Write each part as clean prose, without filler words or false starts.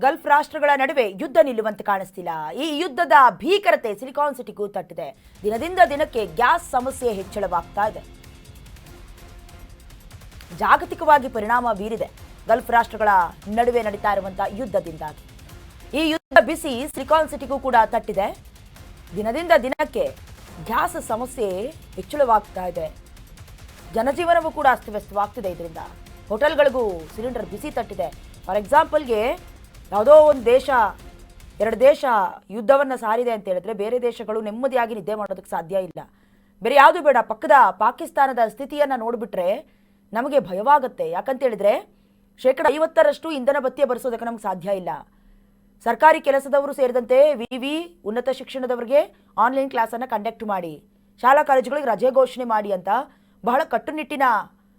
Gulf ರಾಷ್ಟ್ರಗಳ ನಡುವೆ ಯುದ್ಧ ನಿಲ್ಲುವಂತೆ ಕಾಣಿಸ್ತಿಲ್ಲ. ಈ ಯುದ್ಧದ ಭೀಕರತೆ ಸಿಲಿಕಾನ್ ಸಿಟಿಗೂ ತಟ್ಟಿದೆ. ದಿನದಿಂದ ದಿನಕ್ಕೆ ಗ್ಯಾಸ್ ಸಮಸ್ಯೆ ಹೆಚ್ಚಳವಾಗ್ತಾ ಇದೆ. ಜಾಗತಿಕವಾಗಿ ಪರಿಣಾಮ ಬೀರಿದೆ ಗಲ್ಫ್ ರಾಷ್ಟ್ರಗಳ ನಡುವೆ ನಡೀತಾ ಇರುವಂತಹ ಯುದ್ಧದಿಂದಾಗಿ. ಈ ಯುದ್ಧ ಬಿಸಿ ಸಿಲಿಕಾನ್ ಸಿಟಿಗೂ ಕೂಡ ತಟ್ಟಿದೆ. ದಿನದಿಂದ ದಿನಕ್ಕೆ ಗ್ಯಾಸ್ ಸಮಸ್ಯೆ ಹೆಚ್ಚಳವಾಗ್ತಾ ಇದೆ. ಜನಜೀವನವೂ ಕೂಡ ಅಸ್ತವ್ಯಸ್ತವಾಗ್ತಿದೆ. ಇದರಿಂದ ಹೋಟೆಲ್ಗಳಿಗೂ ಸಿಲಿಂಡರ್ ಬಿಸಿ ತಟ್ಟಿದೆ. ಫಾರ್ ಎಕ್ಸಾಂಪಲ್ಗೆ ಯಾವುದೋ ಒಂದು ದೇಶ, ಎರಡು ದೇಶ ಯುದ್ಧವನ್ನು ಸಾರಿದೆ ಅಂತ ಹೇಳಿದ್ರೆ ಬೇರೆ ದೇಶಗಳು ನೆಮ್ಮದಿಯಾಗಿ ನಿದ್ದೆ ಮಾಡೋದಕ್ಕೆ ಸಾಧ್ಯ ಇಲ್ಲ. ಬೇರೆ ಯಾವುದು ಬೇಡ, ಪಕ್ಕದ ಪಾಕಿಸ್ತಾನದ ಸ್ಥಿತಿಯನ್ನು ನೋಡಿಬಿಟ್ರೆ ನಮಗೆ ಭಯವಾಗುತ್ತೆ. ಯಾಕಂತ ಹೇಳಿದ್ರೆ 50% ಇಂಧನ ಭತ್ಯೆ ಭರಿಸೋದಕ್ಕೆ ನಮ್ಗೆ ಸಾಧ್ಯ ಇಲ್ಲ. ಸರ್ಕಾರಿ ಕೆಲಸದವರು ಸೇರಿದಂತೆ ವಿವಿ ಉನ್ನತ ಶಿಕ್ಷಣದವರಿಗೆ ಆನ್ಲೈನ್ ಕ್ಲಾಸನ್ನು ಕಂಡಕ್ಟ್ ಮಾಡಿ, ಶಾಲಾ ಕಾಲೇಜುಗಳಿಗೆ ರಜೆ ಘೋಷಣೆ ಮಾಡಿ ಅಂತ ಬಹಳ ಕಟ್ಟುನಿಟ್ಟಿನ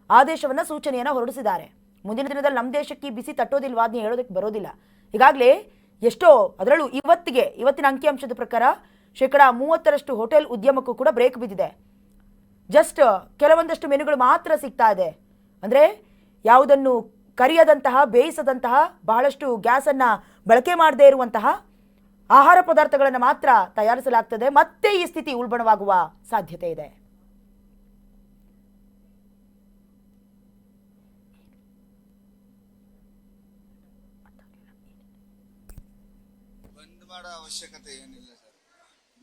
ಆದೇಶವನ್ನು, ಸೂಚನೆಯನ್ನು ಹೊರಡಿಸಿದ್ದಾರೆ. ಮುಂದಿನ ದಿನದಲ್ಲಿ ನಮ್ಮ ದೇಶಕ್ಕೆ ಬಿಸಿ ತಟ್ಟೋದಿಲ್ವಾ ಅದನ್ನ ಹೇಳೋದಕ್ಕೆ ಬರೋದಿಲ್ಲ. ಈಗಾಗಲೇ ಎಷ್ಟೋ, ಅದರಲ್ಲೂ ಇವತ್ತಿನ ಅಂಕಿಅಂಶದ ಪ್ರಕಾರ 30% ಹೋಟೆಲ್ ಉದ್ಯಮಕ್ಕೂ ಕೂಡ ಬ್ರೇಕ್ ಬಿದ್ದಿದೆ. ಜಸ್ಟ್ ಕೆಲವೊಂದಷ್ಟು ಮೆನುಗಳು ಮಾತ್ರ ಸಿಗ್ತಾ ಇದೆ. ಅಂದರೆ ಯಾವುದನ್ನು ಕರಿಯದಂತಹ, ಬೇಯಿಸದಂತಹ, ಬಹಳಷ್ಟು ಗ್ಯಾಸನ್ನು ಬಳಕೆ ಮಾಡದೇ ಇರುವಂತಹ ಆಹಾರ ಪದಾರ್ಥಗಳನ್ನು ಮಾತ್ರ ತಯಾರಿಸಲಾಗ್ತದೆ. ಮತ್ತೆ ಈ ಸ್ಥಿತಿ ಉಲ್ಬಣವಾಗುವ ಸಾಧ್ಯತೆ ಇದೆ. ಬಂದ್ ಮಾಡೋ ಅವಶ್ಯಕತೆ ಏನಿಲ್ಲ ಸರ್.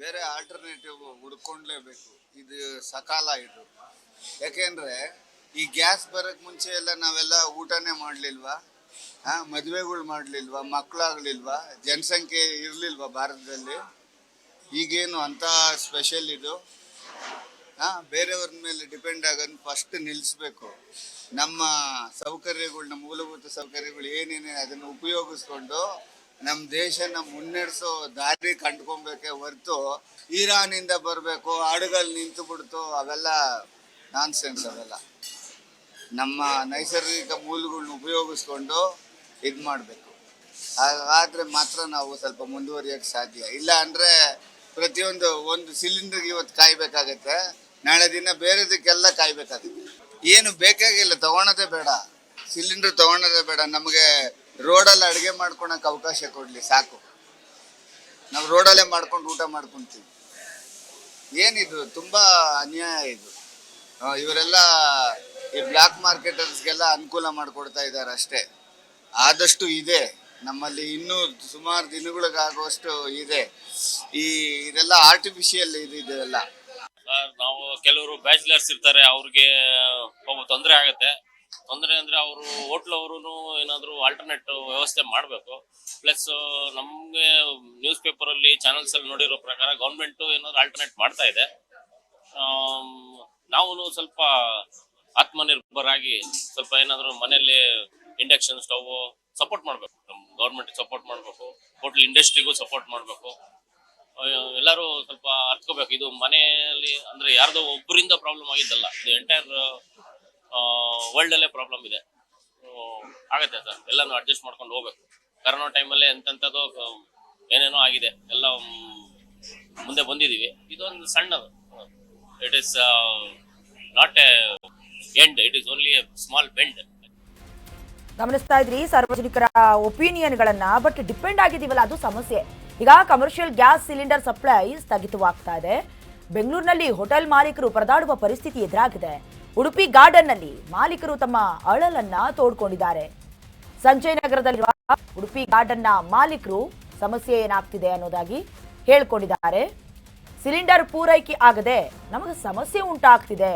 ಬೇರೆ ಆಲ್ಟರ್ನೇಟಿವ್ ಹುಡ್ಕೊಂಡ್ಲೇಬೇಕು. ಇದು ಸಕಾಲ ಇದು. ಯಾಕೆಂದ್ರೆ ಈ ಗ್ಯಾಸ್ ಬರಕ್ ಮುಂಚೆ ಎಲ್ಲ ನಾವೆಲ್ಲ ಊಟನೇ ಮಾಡ್ಲಿಲ್ವಾ, ಮದುವೆಗಳು ಮಾಡ್ಲಿಲ್ವಾ, ಮಕ್ಕಳಾಗ್ಲಿಲ್ವಾ, ಜನಸಂಖ್ಯೆ ಇರ್ಲಿಲ್ವಾ ಭಾರತದಲ್ಲಿ? ಈಗೇನು ಅಂತ ಸ್ಪೆಷಲ್ ಇದು? ಬೇರೆಯವ್ರ ಮೇಲೆ ಡಿಪೆಂಡ್ ಆಗೋದು ಫಸ್ಟ್ ನಿಲ್ಲಿಸ್ಬೇಕು. ನಮ್ಮ ಸೌಕರ್ಯಗಳನ್ನ, ಮೂಲಭೂತ ಸೌಕರ್ಯಗಳು ಏನೇನೇ ಅದನ್ನು ಉಪಯೋಗಿಸ್ಕೊಂಡು ನಮ್ಮ ದೇಶನ ಮುನ್ನಡೆಸೋ ದಾರಿ ಕಂಡ್ಕೊಬೇಕೆ ಹೊರತು ಇರಾನಿಂದ ಬರಬೇಕು, ಹಡಗಲ್ಲಿ ನಿಂತು ಬಿಡ್ತು, ಅವೆಲ್ಲ ನಾನ್ಸೆನ್ಸ್. ಅವೆಲ್ಲ ನಮ್ಮ ನೈಸರ್ಗಿಕ ಮೂಲಗಳನ್ನ ಉಪಯೋಗಿಸ್ಕೊಂಡು ಇದು ಮಾಡಬೇಕು. ಹಾಗಾದ್ರೆ ಮಾತ್ರ ನಾವು ಸ್ವಲ್ಪ ಮುಂದುವರಿಯೋಕ್ಕೆ ಸಾಧ್ಯ. ಇಲ್ಲ ಅಂದರೆ ಒಂದು ಸಿಲಿಂಡರ್ಗೆ ಇವತ್ತು ಕಾಯ್ಬೇಕಾಗತ್ತೆ, ನಾಳೆ ದಿನ ಬೇರೆದಕ್ಕೆಲ್ಲ ಕಾಯ್ಬೇಕಾಗುತ್ತೆ. ಏನು ಬೇಕಾಗಿಲ್ಲ, ತಗೊಳೋದೇ ಬೇಡ, ಸಿಲಿಂಡರ್ ತಗೊಳೋದೇ ಬೇಡ. ನಮಗೆ ರೋಡಲ್ಲಿ ಅಡುಗೆ ಮಾಡ್ಕೊಳಕ್ಕೆ ಅವಕಾಶ ಕೊಡಲಿ ಸಾಕು. ನಾವು ರೋಡಲ್ಲೇ ಮಾಡ್ಕೊಂಡು ಊಟ ಮಾಡ್ಕೊತೀವಿ. ಏನಿದು ತುಂಬ ಅನ್ಯಾಯ ಇದು. ಇವರೆಲ್ಲ ಈ ಬ್ಲ್ಯಾಕ್ ಮಾರ್ಕೆಟರ್ಸ್ಗೆಲ್ಲ ಅನುಕೂಲ ಮಾಡಿಕೊಡ್ತಾ ಇದ್ದಾರೆ ಅಷ್ಟೇ. ಆದಷ್ಟು ಇದೆ ನಮ್ಮಲ್ಲಿ, ಇನ್ನೂ ಸುಮಾರು ದಿನಗಳಿಗಾಗುವಷ್ಟು ಇದೆ. ಇದೆಲ್ಲ ಆರ್ಟಿಫಿಷಿಯಲ್ ಇದೆಲ್ಲ. ನಾವು ಕೆಲವರು ಬ್ಯಾಚುಲರ್ಸ್ ಇರ್ತಾರೆ, ಅವ್ರಿಗೆ ತೊಂದರೆ ಆಗುತ್ತೆ. ತೊಂದರೆ ಅಂದ್ರೆ ಅವರು ಹೋಟ್ಲವರು ಏನಾದ್ರು ಆಲ್ಟರ್ನೇಟ್ ವ್ಯವಸ್ಥೆ ಮಾಡಬೇಕು. ಪ್ಲಸ್ ನಮ್ಗೆ ನ್ಯೂಸ್ ಪೇಪರ್ ಅಲ್ಲಿ, ಚಾನಲ್ಸ್ ಅಲ್ಲಿ ನೋಡಿರೋ ಪ್ರಕಾರ ಗೌರ್ಮೆಂಟ್ ಏನಾದ್ರು ಆಲ್ಟರ್ನೇಟ್ ಮಾಡ್ತಾ ಇದೆ. ನಾವು ಸ್ವಲ್ಪ ಆತ್ಮನಿರ್ಭರ ಆಗಿ ಸ್ವಲ್ಪ ಏನಾದ್ರು ಮನೆಯಲ್ಲಿ ಇಂಡಕ್ಷನ್ ಸ್ಟವ್ ಸಪೋರ್ಟ್ ಮಾಡಬೇಕು. ನಮ್ಮ ಗೌರ್ಮೆಂಟ್ ಸಪೋರ್ಟ್ ಮಾಡಬೇಕು, ಹೋಟೆಲ್ ಇಂಡಸ್ಟ್ರಿಗೂ ಸಪೋರ್ಟ್ ಮಾಡಬೇಕು. ಎಲ್ಲರೂ ಸ್ವಲ್ಪ ಅರ್ತ್ಕೋಬೇಕು. ಇದು ಮನೆಯಲ್ಲಿ ಅಂದ್ರೆ ಯಾರ್ದೋ ಒಬ್ಬರಿಂದ ಪ್ರಾಬ್ಲಮ್ ಆಗಿದ್ದಲ್ಲ, ಇದು ಎಂಟೈರ್ ವರ್ಲ್ಡ್ ಅಲ್ಲೇ ಪ್ರಾಬ್ಲಮ್ ಇದೆ. ಆಗತ್ತೆ ಸರ್, ಎಲ್ಲಾನು ಅಡ್ಜಸ್ಟ್ ಮಾಡ್ಕೊಂಡು ಹೋಗ್ಬೇಕು. ಕರೋನಾ ಟೈಮಲ್ಲೇ ಎಂತೆಂಥದ್ದು ಏನೇನೋ ಆಗಿದೆ, ಎಲ್ಲ ಮುಂದೆ ಬಂದಿದ್ದೀವಿ. ಇದೊಂದು ಸಣ್ಣದು, it is not A end, it is only A small bend. ಗಮನಿಸ್ತಾ ಇದ್ರಿ ಸಾರ್ವಜನಿಕರ ಒಪಿನಿಯನ್ಗಳನ್ನ. ಬಟ್ ಡಿಪೆಂಡ್ ಆಗಿದೀವಲ್ಲ, ಅದು ಸಮಸ್ಯೆ. ಈಗ ಕಮರ್ಷಿಯಲ್ ಗ್ಯಾಸ್ ಸಿಲಿಂಡರ್ ಸಪ್ಲೈ ಸ್ಥಗಿತವಾಗ್ತಾ ಇದೆ. ಬೆಂಗಳೂರಿನಲ್ಲಿ ಹೋಟೆಲ್ ಮಾಲೀಕರು ಪರದಾಡುವ ಪರಿಸ್ಥಿತಿ ಎದುರಾಗಿದೆ. ಉಡುಪಿ ಗಾರ್ಡನ್ ನಲ್ಲಿ ಮಾಲೀಕರು ತಮ್ಮ ಅಳಲನ್ನ ತೋಡ್ಕೊಂಡಿದ್ದಾರೆ. ಸಂಜಯ್ ನಗರದಲ್ಲಿರುವ ಉಡುಪಿ ಗಾರ್ಡನ್ ನ ಮಾಲೀಕರು ಸಮಸ್ಯೆ ಏನಾಗ್ತಿದೆ ಅನ್ನೋದಾಗಿ ಹೇಳ್ಕೊಂಡಿದ್ದಾರೆ. ಸಿಲಿಂಡರ್ ಪೂರೈಕೆ ಆಗದೆ ನಮಗೆ ಸಮಸ್ಯೆ ಉಂಟಾಗ್ತಿದೆ.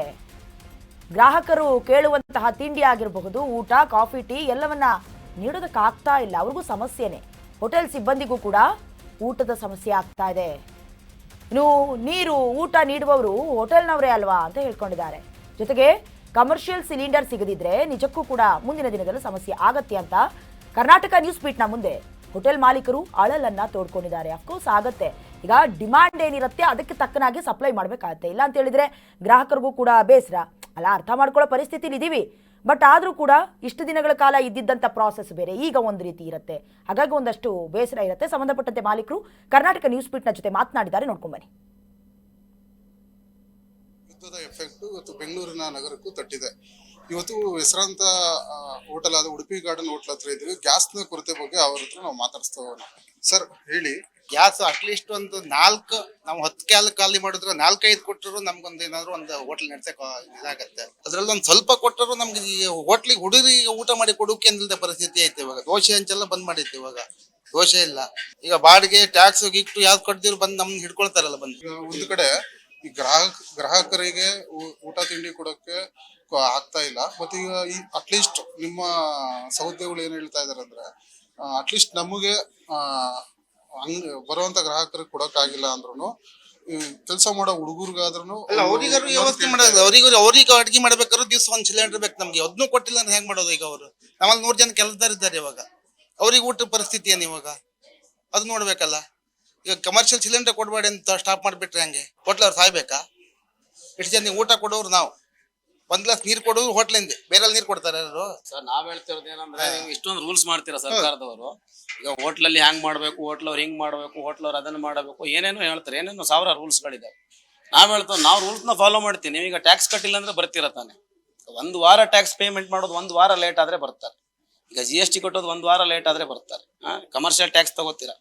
ಗ್ರಾಹಕರು ಕೇಳುವಂತಹ ತಿಂಡಿ ಆಗಿರಬಹುದು, ಊಟ, ಕಾಫಿ, ಟೀ ಎಲ್ಲವನ್ನ ನೀಡೋದಕ್ಕಾಗ್ತಾ ಇಲ್ಲ. ಅವ್ರಿಗೂ ಸಮಸ್ಯೆನೆ. ಹೋಟೆಲ್ ಸಿಬ್ಬಂದಿಗೂ ಕೂಡ ಊಟದ ಸಮಸ್ಯೆ ಆಗ್ತಾ ಇದೆ. ಇನ್ನು ನೀರು, ಊಟ ನೀಡುವವರು ಹೋಟೆಲ್ನವರೇ ಅಲ್ವಾ ಅಂತ ಹೇಳ್ಕೊಂಡಿದ್ದಾರೆ. ಜೊತೆಗೆ ಕಮರ್ಷಿಯಲ್ ಸಿಲಿಂಡರ್ ಸಿಗದಿದ್ರೆ ನಿಜಕ್ಕೂ ಕೂಡ ಮುಂದಿನ ದಿನದಲ್ಲಿ ಸಮಸ್ಯೆ ಆಗತ್ತೆ ಅಂತ ಕರ್ನಾಟಕ ನ್ಯೂಸ್ ಬೀಟ್ನ ಮುಂದೆ ಹೋಟೆಲ್ ಮಾಲೀಕರು ಅಳಲನ್ನ ತೋಡ್ಕೊಂಡಿದ್ದಾರೆ. ಅಫ್ಕೋರ್ಸ್ ಆಗತ್ತೆ. ಈಗ ಡಿಮಾಂಡ್ ಏನಿರುತ್ತೆ ಅದಕ್ಕೆ ತಕ್ಕನಾಗಿ ಸಪ್ಲೈ ಮಾಡಬೇಕಾಗತ್ತೆ. ಇಲ್ಲ ಅಂತ ಹೇಳಿದ್ರೆ ಗ್ರಾಹಕರಿಗೂ ಕೂಡ ಬೇಸರ ಅಲ್ಲ, ಅರ್ಥ ಮಾಡ್ಕೊಳ್ಳೋ ಪರಿಸ್ಥಿತಿಲಿ ಇದೀವಿ. ಬಟ್ ಆದರೂ ಕೂಡ ಇಷ್ಟು ದಿನಗಳ ಕಾಲ ಇದ್ದಿದ್ದಂಥ ಪ್ರಾಸೆಸ್ ಬೇರೆ, ಈಗ ಒಂದು ರೀತಿ ಇರುತ್ತೆ. ಹಾಗಾಗಿ ಒಂದಷ್ಟು ಬೇಸರ ಇರುತ್ತೆ. ಸಂಬಂಧಪಟ್ಟಂತೆ ಮಾಲೀಕರು ಕರ್ನಾಟಕ ನ್ಯೂಸ್ ಬೀಟ್ನ ಜೊತೆ ಮಾತನಾಡಿದ್ದಾರೆ, ನೋಡ್ಕೊಂಬನ್ನಿ. ಯುದ್ಧದ ಎಫೆಕ್ಟ್ ಇವತ್ತು ಬೆಂಗಳೂರಿನ ನಗರಕ್ಕೂ ತಟ್ಟಿದೆ. ಇವತ್ತು ಹೆಸರಾಂತ ಹೋಟೆಲ್ ಆದ ಉಡುಪಿ ಗಾರ್ಡನ್ ಹೋಟೆಲ್ ಹತ್ರ ಇದ್ವಿ. ಗ್ಯಾಸ್ನ ಕೊರತೆ ಬಗ್ಗೆ ಅವ್ರ ಹತ್ರ ನಾವು ಮಾತಾಡಿಸ್ತಾ ಹೋಗೋಣ. ಸರ್ ಹೇಳಿ. ಗ್ಯಾಸ್ ಅಟ್ಲೀಸ್ಟ್ ಒಂದು 4 ನಾವು 10 ಕ್ಯಾಲ್ ಖಾಲಿ ಮಾಡಿದ್ರೆ 4-5 ಕೊಟ್ಟರು ನಮ್ಗೊಂದು ಏನಾದ್ರು ಒಂದು ಹೋಟ್ಲ್ ನಡೆಸಕ್ಕೆ ಇದಾಗತ್ತೆ. ಅದ್ರಲ್ಲಿ ಒಂದು ಸ್ವಲ್ಪ ಕೊಟ್ಟರು ನಮ್ಗೆ ಈ ಹೋಟ್ಲಿಗೆ ಹುಡುಗರಿಗೆ ಊಟ ಮಾಡಿ ಕೊಡೋಕೆ ಇಲ್ಲದ ಪರಿಸ್ಥಿತಿ ಐತೆ ಇವಾಗ. ದೋಸೆ ಹಂಚೆಲ್ಲ ಬಂದ್ ಮಾಡೈತೆ ಇವಾಗ, ದೋಸೆ ಇಲ್ಲ. ಈಗ ಬಾಡಿಗೆ ಟ್ಯಾಕ್ಸ್ ಗಿಟ್ಟು ಯಾವ್ದು ಕಟ್ದಿರು ಬಂದು ನಮ್ಗೆ ಹಿಡ್ಕೊಳ್ತಾರಲ್ಲ ಬಂದು. ಈಗ ಒಂದು ಕಡೆ ಈ ಗ್ರಾಹಕರಿಗೆ ಊಟ ತಿಂಡಿ ಕೊಡೋಕೆ ಆಗ್ತಾ ಇಲ್ಲ. ಮತ್ತೆ ಈಗ ಈ ಅಟ್ಲೀಸ್ಟ್ ನಿಮ್ಮ ಸಹೋದ್ಯೋಗಿಗಳು ಏನ್ ಹೇಳ್ತಾ ಇದಾರೆ ಅಂದ್ರೆ ಅಟ್ಲೀಸ್ಟ್ ನಮಗೆ ಬರುವಂತ ಗ್ರಾಹಕರಿಗೆ ಕೊಡೋಕ್ಕಾಗಿಲ್ಲ ಅಂದ್ರೂ ಕೆಲಸ ಮಾಡೋ ಹುಡುಗರಿಗಾದ್ರೂ ಅಲ್ಲ, ಅವ್ರಿಗಾರು ವ್ಯವಸ್ಥೆ ಮಾಡೋದು. ಅವ್ರಿಗೆ ಅಡ್ಗೆ ಮಾಡ್ಬೇಕಾದ್ರು ದಿವ್ಸ ಒಂದ್ ಸಿಲಿಂಡರ್ ಬೇಕು ನಮ್ಗೆ. ಅದನ್ನೂ ಕೊಟ್ಟಿಲ್ಲ ಅಂದ್ರೆ ಹೆಂಗ್ ಮಾಡೋದು? ಈಗ ಅವರು ನಮ್ಮಲ್ಲಿ 100 ಜನ ಕೆಲಸದಾರ ಇದ್ದಾರೆ ಇವಾಗ. ಅವ್ರಿಗೆ ಊಟ ಪರಿಸ್ಥಿತಿ ಏನು ಇವಾಗ? ಅದು ನೋಡ್ಬೇಕಲ್ಲ. ಈಗ ಕಮರ್ಷಿಯಲ್ ಸಿಲಿಂಡರ್ ಕೊಡ್ಬೇಡಿ ಅಂತ ಸ್ಟಾಪ್ ಮಾಡಿಬಿಟ್ರೆ ಹೆಂಗೆ? ಹೋಟ್ಲ್ ಅವ್ರು ಸಾಯ್ಬೇಕಾ? ಎಷ್ಟು ಜನ ಊಟ ಕೊಡೋರು ನಾವು, 1 ಗ್ಲಾಸ್ ನೀರು ಕೊಡೋರು ಹೋಟ್ಲಿಂದ, ಬೇರೆ ನೀರು ಕೊಡ್ತಾರೆ ಯಾರು? ಸರ್ ನಾವ್ ಹೇಳ್ತಿರೋದು ಏನಂದ್ರೆ ನೀವು ಇಷ್ಟೊಂದು ರೂಲ್ಸ್ ಮಾಡ್ತೀರಾ ಸರ್ಕಾರದವರು. ಈಗ ಹೋಟ್ಲಲ್ಲಿ ಹ್ಯಾಂಗ್ ಮಾಡ್ಬೇಕು, ಹೋಟ್ಲ್ ಅವ್ರು ಹಿಂಗ್ ಮಾಡ್ಬೇಕು, ಹೋಟ್ಲ್ ಅವ್ರು ಅದನ್ನ ಮಾಡಬೇಕು, ಏನೇನೋ ಹೇಳ್ತಾರೆ. ಏನೇನೋ 1000 ರೂಲ್ಸ್ಗಳಿದಾವೆ. ನಾವ್ ಹೇಳ್ತೇವೆ ನಾವು ರೂಲ್ಸ್ ನ ಫಾಲೋ ಮಾಡ್ತೀವಿ. ನೀವೀಗ ಟ್ಯಾಕ್ಸ್ ಕಟ್ಟಿಲ್ಲ ಅಂದ್ರೆ ಬರ್ತೀರ ತಾನೆ. 1 ವಾರ ಟ್ಯಾಕ್ಸ್ ಪೇಮೆಂಟ್ ಮಾಡೋದು 1 ವಾರ ಲೇಟ್ ಆದ್ರೆ ಬರ್ತಾರೆ. ಈಗ GST ಕಟ್ಟೋದು 1 ವಾರ ಲೇಟ್ ಆದ್ರೆ ಬರ್ತಾರೆ. ಕಮರ್ಷಿಯಲ್ ಟ್ಯಾಕ್ಸ್ ತಗೋತೀರಾ,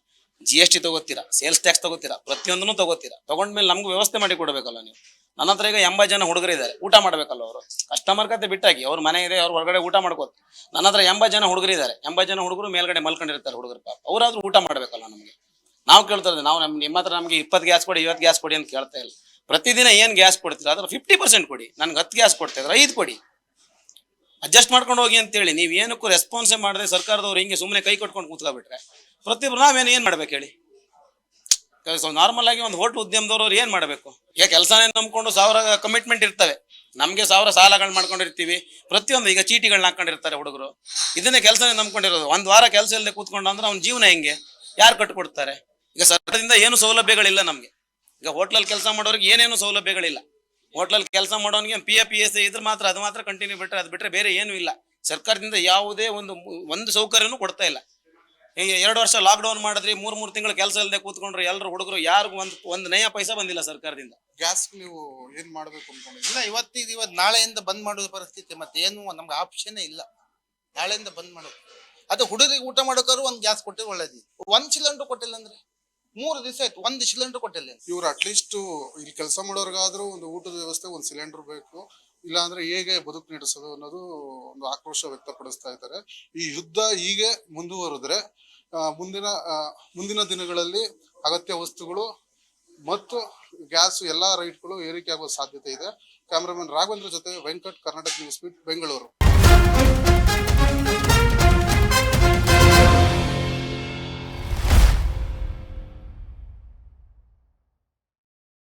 GST ತಗೋತೀರಾ, ಸೇಲ್ಸ್ ಟ್ಯಾಕ್ಸ್ ತಗೋತೀರಾ, ಪ್ರತಿಯೊಂದನ್ನು ತಗೋತೀರಾ. ತಗೊಂಡ್ಮೇಲೆ ನಮ್ಗೆ ವ್ಯವಸ್ಥೆ ಮಾಡಿ ಕೊಡ್ಬೇಕಲ್ಲ ನೀವು. ನನ್ನ ಹತ್ರ ಈಗ 80 ಜನ ಹುಡುಗರಿದ್ದಾರೆ, ಊಟ ಮಾಡ್ಬೇಕಲ್ಲ ಅವರು. ಕಸ್ಟಮರ್ ಕತೆ ಬಿಟ್ಟಾಗಿ ಅವ್ರ ಮನೆ ಇದೆ, ಅವ್ರ ಹೊರಗಡೆ ಊಟ ಮಾಡ್ಕೋತ. ನನ್ನ ಹತ್ರ 80 ಜನ ಹುಡುಗರಿದ್ದಾರೆ. 80 ಜನ ಹುಡುಗರು ಮೇಲ್ಗಡೆ ಮಲ್ಕೊಂಡಿರ್ತಾರೆ ಹುಡುಗರು ಪಾಪ. ಅವ್ರಾದ್ರೂ ಊಟ ಮಾಡ್ಬೇಕಲ್ಲ ನಮಗೆ. ನಾವು ಕೇಳ್ತಾ ಇದ್ದೀವಿ, ನಾವು ನಿಮ್ಮ ಹತ್ರ ನಮಗೆ 20 ಗ್ಯಾಸ್ ಕೊಡಿ, 50 ಗ್ಯಾಸ್ ಕೊಡಿ ಅಂತ ಕೇಳ್ತಾ ಇಲ್ಲ. ಪ್ರತಿದಿನ ಏನ್ ಗ್ಯಾಸ್ ಕೊಡ್ತೀರಾ ಅದ್ರ 50% ಕೊಡಿ. ನನ್ಗೆ 10 ಗ್ಯಾಸ್ ಕೊಡ್ತಾ ಇದ್ರೆ 5 ಕೊಡಿ, ಅಡ್ಜಸ್ಟ್ ಮಾಡ್ಕೊಂಡು ಹೋಗಿ ಅಂತೇಳಿ. ನೀವು ಏನಕ್ಕೂ ರೆಸ್ಪಾನ್ಸೇ ಮಾಡದೆ ಸರ್ಕಾರದವ್ರು ಹಿಂಗೆ ಸುಮ್ಮನೆ ಕೈ ಕಟ್ಕೊಂಡು ಕೂತ್ಕೊಬಿಟ್ರೆ ಪ್ರತಿಯೊಬ್ಬರು ನಾವೇನು ಮಾಡ್ಬೇಕು ಹೇಳಿ? ನಾರ್ಮಲ್ ಆಗಿ ಒಂದು ಹೋಟ್ಲ್ ಉದ್ಯಮದವ್ರು ಏನ್ ಮಾಡಬೇಕು? ಈಗ ಕೆಲಸನೇ ನಂಬ್ಕೊಂಡು 1000 ಕಮಿಟ್ಮೆಂಟ್ ಇರ್ತವೆ. ನಮ್ಗೆ 1000 ಸಾಲಗಳು ಮಾಡ್ಕೊಂಡಿರ್ತೀವಿ. ಪ್ರತಿಯೊಂದು ಈಗ ಚೀಟಿಗಳನ್ನ ಹಾಕೊಂಡಿರ್ತಾರೆ ಹುಡುಗರು. ಇದನ್ನೇ ಕೆಲಸನೇ ನಂಬ್ಕೊಂಡಿರೋದು. 1 ವಾರ ಕೆಲಸ ಇಲ್ಲದೆ ಕೂತ್ಕೊಂಡು ಅಂದ್ರೆ ಅವ್ನ ಜೀವನ ಹೆಂಗೆ? ಯಾರು ಕಟ್ಕೊಡ್ತಾರೆ? ಈಗ ಸರ್ಕಾರದಿಂದ ಏನು ಸೌಲಭ್ಯಗಳಿಲ್ಲ ನಮ್ಗೆ. ಈಗ ಹೋಟ್ಲಲ್ಲಿ ಕೆಲಸ ಮಾಡೋರಿಗೆ ಏನೇನು ಸೌಲಭ್ಯಗಳಿಲ್ಲ. ಹೋಟ್ಲಲ್ಲಿ ಕೆಲಸ ಮಾಡೋನಿಗೆ PF PSA ಇದ್ರೆ ಮಾತ್ರ ಅದು ಮಾತ್ರ ಕಂಟಿನ್ಯೂ ಬಿಟ್ರೆ, ಅದು ಬಿಟ್ರೆ ಬೇರೆ ಏನೂ ಇಲ್ಲ. ಸರ್ಕಾರದಿಂದ ಯಾವುದೇ ಒಂದು ಸೌಕರ್ಯನೂ ಕೊಡ್ತಾ ಇಲ್ಲ. ಈಗ 2 ವರ್ಷ ಲಾಕ್ಡೌನ್ ಮಾಡಿದ್ರಿ, 3 ತಿಂಗಳು ಕೆಲಸ ಇಲ್ಲದೆ ಕೂತ್ಕೊಂಡ್ರೆ ಎಲ್ಲರೂ ಹುಡುಗರು, ಯಾರಿಗೂ ಒಂದು ನಯ ಪೈಸಾ ಬಂದಿಲ್ಲ ಸರ್ಕಾರದಿಂದ. ಗ್ಯಾಸ್ ನೀವು ಏನ್ ಮಾಡ್ಬೇಕು ಅನ್ಕೊಂಡಿದ್ದೀರಿ? ಇಲ್ಲ, ಇವತ್ತು ನಾಳೆಯಿಂದ ಬಂದ್ ಮಾಡೋದು ಪರಿಸ್ಥಿತಿ. ಮತ್ತೆ ಏನು ನಮ್ಗೆ ಆಪ್ಷನ್ನೇ ಇಲ್ಲ. ನಾಳೆಯಿಂದ ಬಂದ್ ಮಾಡೋದು. ಅದು ಹುಡುಗರಿಗೆ ಊಟ ಮಾಡೋಕಾದ್ರು ಒಂದು ಗ್ಯಾಸ್ ಕೊಟ್ಟಿರೋ ಒಳ್ಳೇದು. 1 ಸಿಲಿಂಡರ್ ಕೊಟ್ಟಿಲ್ಲ ಅಂದ್ರೆ 3 ದಿವಸ ಆಯ್ತು, 1 ಸಿಲಿಂಡರ್ ಕೊಟ್ಟಿಲ್ಲ. ಇವ್ರು ಅಟ್ಲೀಸ್ಟ್ ಇಲ್ಲಿ ಕೆಲಸ ಮಾಡೋರ್ಗಾದ್ರೂ ಒಂದು ಊಟದ ವ್ಯವಸ್ಥೆ, ಒಂದು ಸಿಲಿಂಡರ್ ಬೇಕು. ಇಲ್ಲ ಅಂದ್ರೆ ಹೇಗೆ ಬದುಕು ನಡೆಸೋದು ಅನ್ನೋದು ಒಂದು ಆಕ್ರೋಶ ವ್ಯಕ್ತಪಡಿಸ್ತಾ ಇದ್ದಾರೆ. ಈ ಯುದ್ಧ ಹೀಗೆ ಮುಂದುವರೆದ್ರೆ ಮುಂದಿನ ದಿನಗಳಲ್ಲಿ ಅಗತ್ಯ ವಸ್ತುಗಳು ಮತ್ತು ಗ್ಯಾಸ್ ಎಲ್ಲಾ ರೈಟ್ಗಳು ಏರಿಕೆ ಆಗುವ ಸಾಧ್ಯತೆ ಇದೆ. ಕ್ಯಾಮರಾಮನ್ ರಾಘವೇಂದ್ರ ಜೊತೆ ವೆಂಕಟ್, ಕರ್ನಾಟಕ ನ್ಯೂಸ್, ಬೆಂಗಳೂರು.